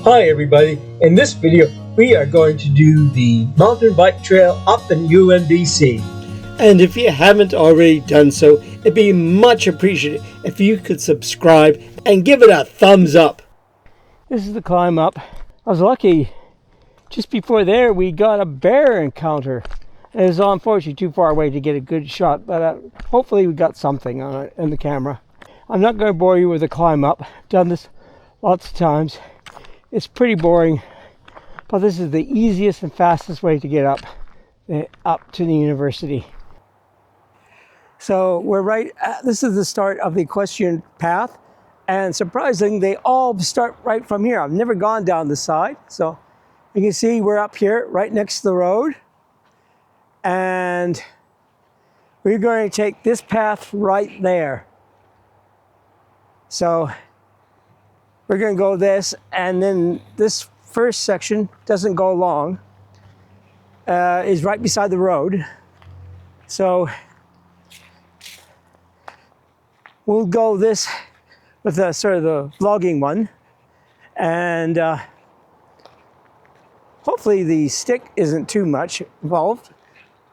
Hi everybody, in this video we are going to do the mountain bike trail up in UNBC. And if you haven't already done so, it'd be much appreciated if you could subscribe and give it a thumbs up. This is the climb up. I was lucky, just before there we got a bear encounter. It was unfortunately too far away to get a good shot, but hopefully we got something on it in the camera. I'm not going to bore you with the climb up. I've done this lots of times. It's pretty boring, but this is the easiest and fastest way to get up to the university. So we're right at, this is the start of the equestrian path, and surprisingly they all start right from here. I've never gone down the side, so you can see we're up here right next to the road, and we're going to take this path right there. So we're going to go this, and then this first section doesn't go long, is right beside the road. So we'll go this with the sort of the vlogging one, and hopefully the stick isn't too much involved.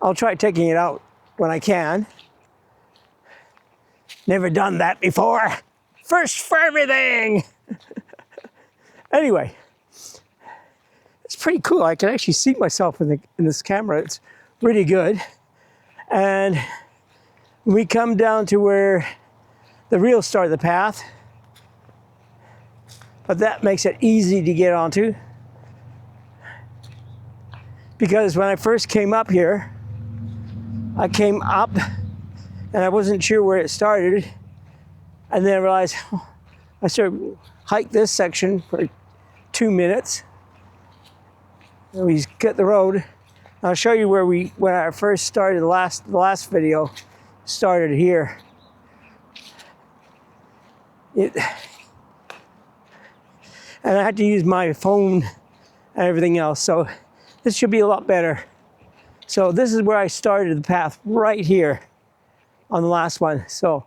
I'll try taking it out when I can. Never done that before. First for everything. Anyway, it's pretty cool. I can actually see myself in this camera. It's really good. And we come down to where the real start of the path, but that makes it easy to get onto, because when I first came up here, I came up and I wasn't sure where it started, and then I realized I started hike this section for 2 minutes. And we get the road. I'll show you where when I first started the last video started here. And I had to use my phone and everything else, so this should be a lot better. So this is where I started the path, right here on the last one. So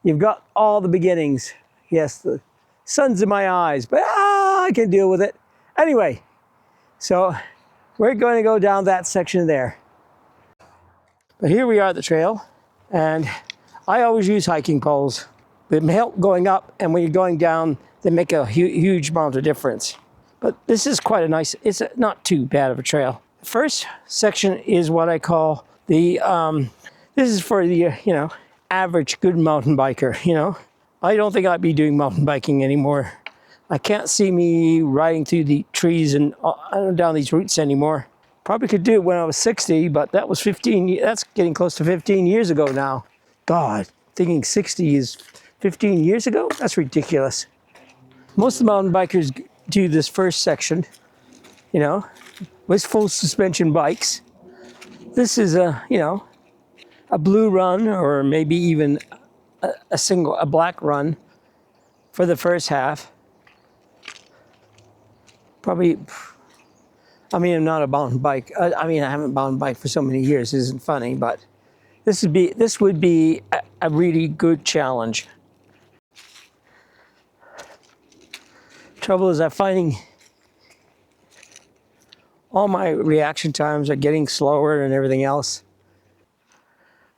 you've got all the beginnings. Yes, the sun's in my eyes, but I can deal with it. Anyway, so we're going to go down that section there. But here we are at the trail, and I always use hiking poles. They help going up, and when you're going down, they make a huge amount of difference. But this is quite a nice, it's not too bad of a trail. The first section is what I call the, this is for the, average good mountain biker, I don't think I'd be doing mountain biking anymore. I can't see me riding through the trees and down these routes anymore. Probably could do it when I was 60, but that was that's getting close to 15 years ago now. God, thinking 60 is 15 years ago? That's ridiculous. Most of the mountain bikers do this first section, with full suspension bikes. This is a blue run, or maybe even a black run for the first half. Probably, I'm not a mountain bike. I haven't mountain biked for so many years. It isn't funny, but this would be a really good challenge. Trouble is, I'm finding all my reaction times are getting slower and everything else.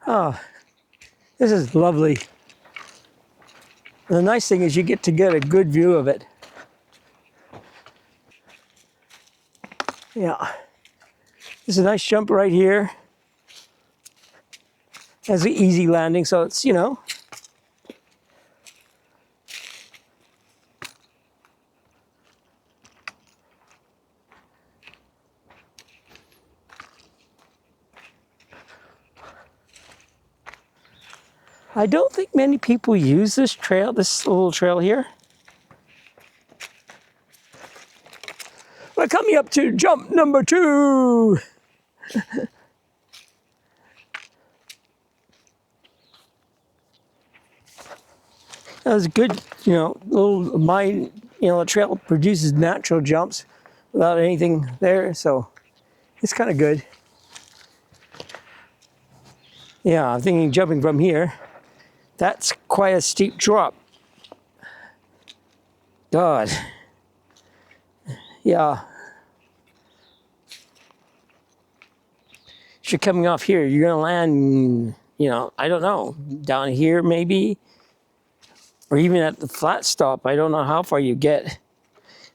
Oh, this is lovely. The nice thing is you get a good view of it. Yeah. There's a nice jump right here. Has an easy landing, so it's, I don't think many people use this trail, this little trail here. We're coming up to jump number 2. That was a good, the trail produces natural jumps without anything there, so it's kind of good. Yeah, I'm thinking jumping from here. That's quite a steep drop. God. Yeah. If you're coming off here, you're going to land, you know, I don't know, down here maybe, or even at the flat stop. I don't know how far you get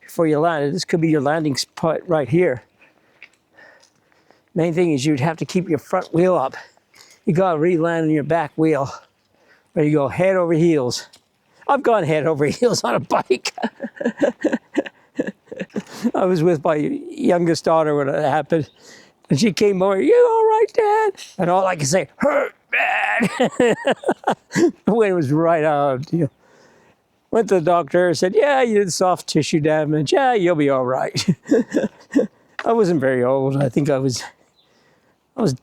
before you land. This could be your landing spot right here. Main thing is you'd have to keep your front wheel up. You got to re-land on your back wheel, where you go head over heels. I've gone head over heels on a bike. I was with my youngest daughter when it happened. And she came over, "You all right, Dad?" And all I could say, "Hurt, Dad." When it was right out. You know. Went to the doctor, said, "Yeah, you did soft tissue damage. Yeah, you'll be all right." I wasn't very old. I think I was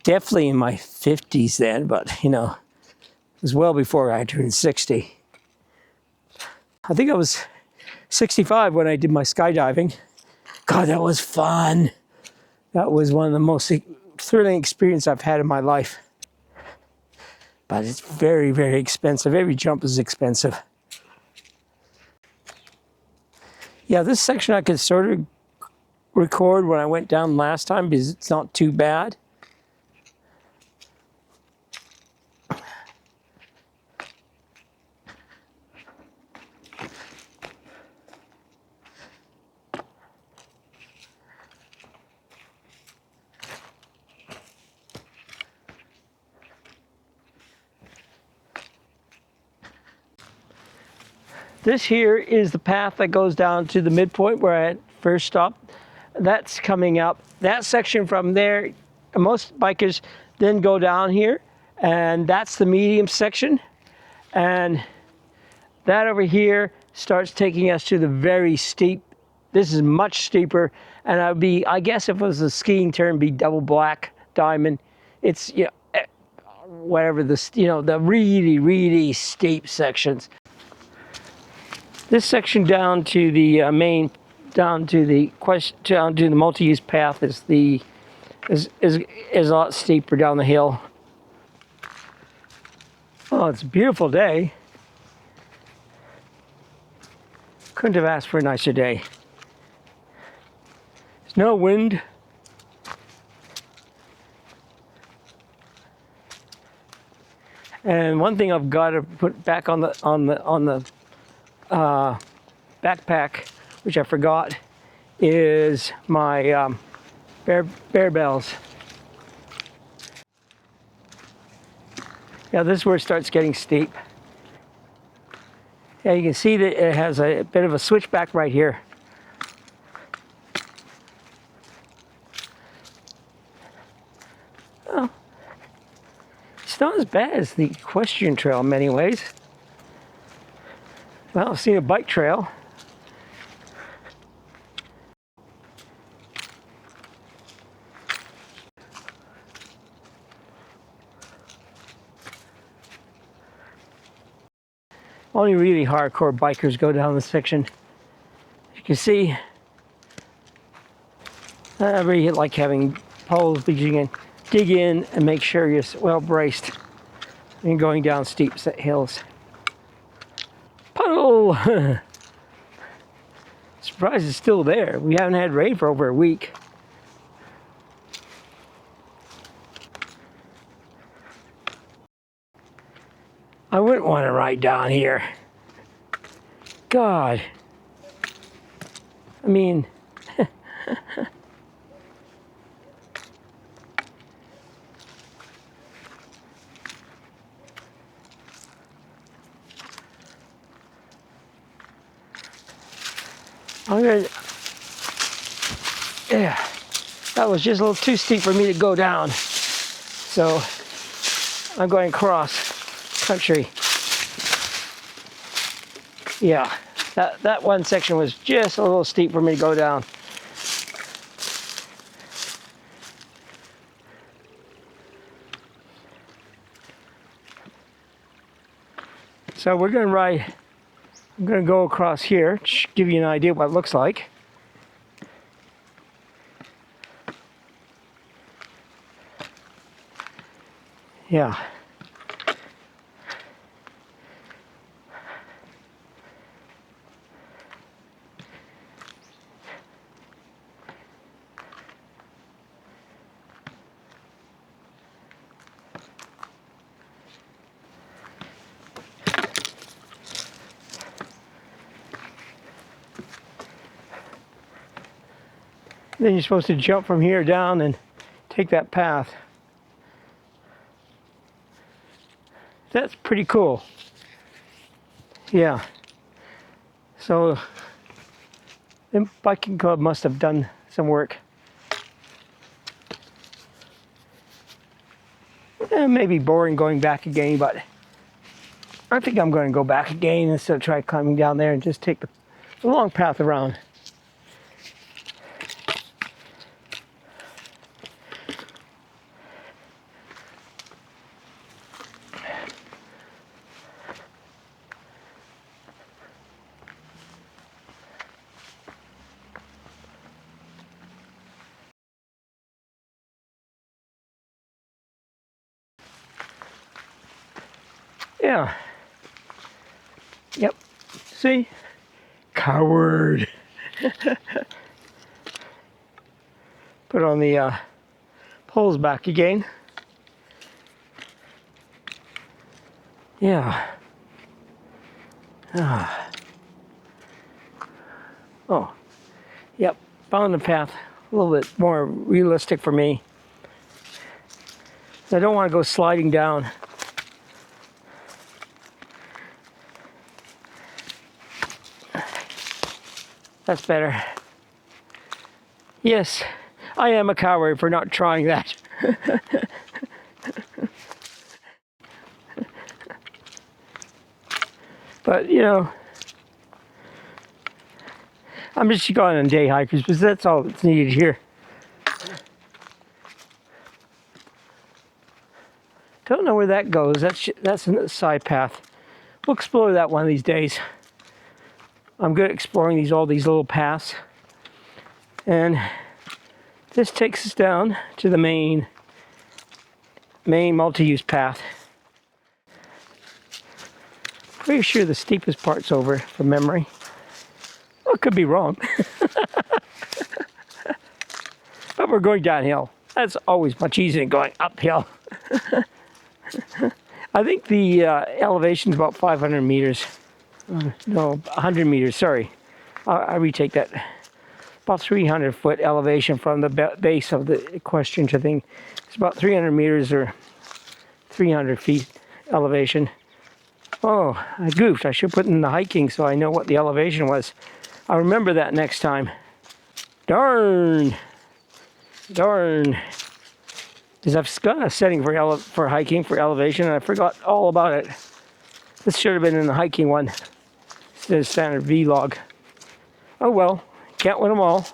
definitely in my 50s then, but, you know, it was well before I turned 60. I think I was 65 when I did my skydiving. God, that was fun. That was one of the most thrilling experiences I've had in my life. But it's very, very expensive. Every jump is expensive. Yeah, this section I could sort of record when I went down last time because it's not too bad. This here is the path that goes down to the midpoint where I first stopped. That's coming up. That section from there, most bikers then go down here, and that's the medium section. And that over here starts taking us to the very steep. This is much steeper, and I guess if it was a skiing term, it'd be double black diamond. It's, you know, whatever the, you know, the really, really steep sections. This section down to the down to the multi-use path is a lot steeper down the hill. Oh, it's a beautiful day. Couldn't have asked for a nicer day. There's no wind. And one thing I've got to put back on the backpack, which I forgot, is my bear bells. Yeah, this is where it starts getting steep. Yeah, you can see that it has a bit of a switchback right here. Well, it's not as bad as the equestrian trail in many ways. Well, I've seen a bike trail. Only really hardcore bikers go down this section. You can see, I really like having poles because you can dig in and make sure you're well braced when you're going down steep hills. Puddle! Surprised it's still there. We haven't had rain for over a week. I wouldn't want to ride down here. God. I mean, yeah, that was just a little too steep for me to go down. So I'm going cross country. Yeah, that one section was just a little steep for me to go down. So we're going to ride, I'm going to go across here, to give you an idea what it looks like. Yeah. Then you're supposed to jump from here down and take that path. That's pretty cool. Yeah. So the biking club must have done some work. Maybe boring going back again, but I think I'm going to go back again instead of try climbing down there and just take the long path around. Yeah. Yep. See? Coward. Put on the poles back again. Yeah. Oh. Yep. Found the path a little bit more realistic for me. I don't want to go sliding down. That's better. Yes, I am a coward for not trying that. But, you know, I'm just going on day hikers because that's all that's needed here. Don't know where that goes. That's a side path. We'll explore that one of these days. I'm good at exploring all these little paths. And this takes us down to the main multi-use path. Pretty sure the steepest part's over from memory. Well, it could be wrong. But we're going downhill. That's always much easier than going uphill. I think the elevation is about 500 meters. No, 100 meters, sorry. I retake that. About 300 foot elevation from the base of the equestrian thing. It's about 300 meters or 300 feet elevation. Oh, I goofed. I should put in the hiking so I know what the elevation was. I'll remember that next time. Darn. Darn. Because I've got a setting for hiking, for elevation, and I forgot all about it. This should have been in the hiking one. Instead of standard vlog. Oh well, can't win them all.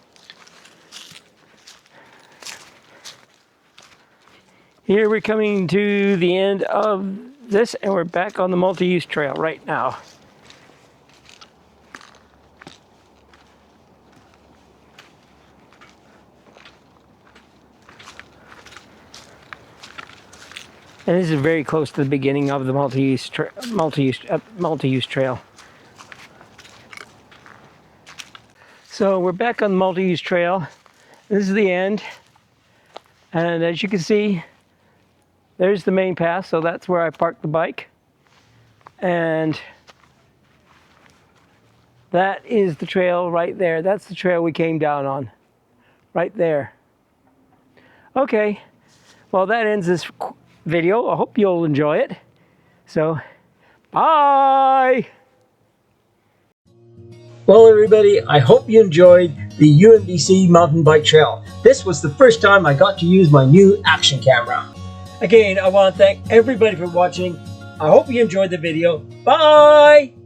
Here we're coming to the end of this, and we're back on the multi-use trail right now. And this is very close to the beginning of the multi-use trail. So we're back on the multi-use trail. This is the end. And as you can see, there's the main path. So that's where I parked the bike. And that is the trail right there. That's the trail we came down on. Right there. Okay. Well, that ends this video. I hope you'll enjoy it. So, bye! Well, everybody, I hope you enjoyed the UNBC mountain bike trail. This was the first time I got to use my new action camera. Again, I want to thank everybody for watching. I hope you enjoyed the video. Bye!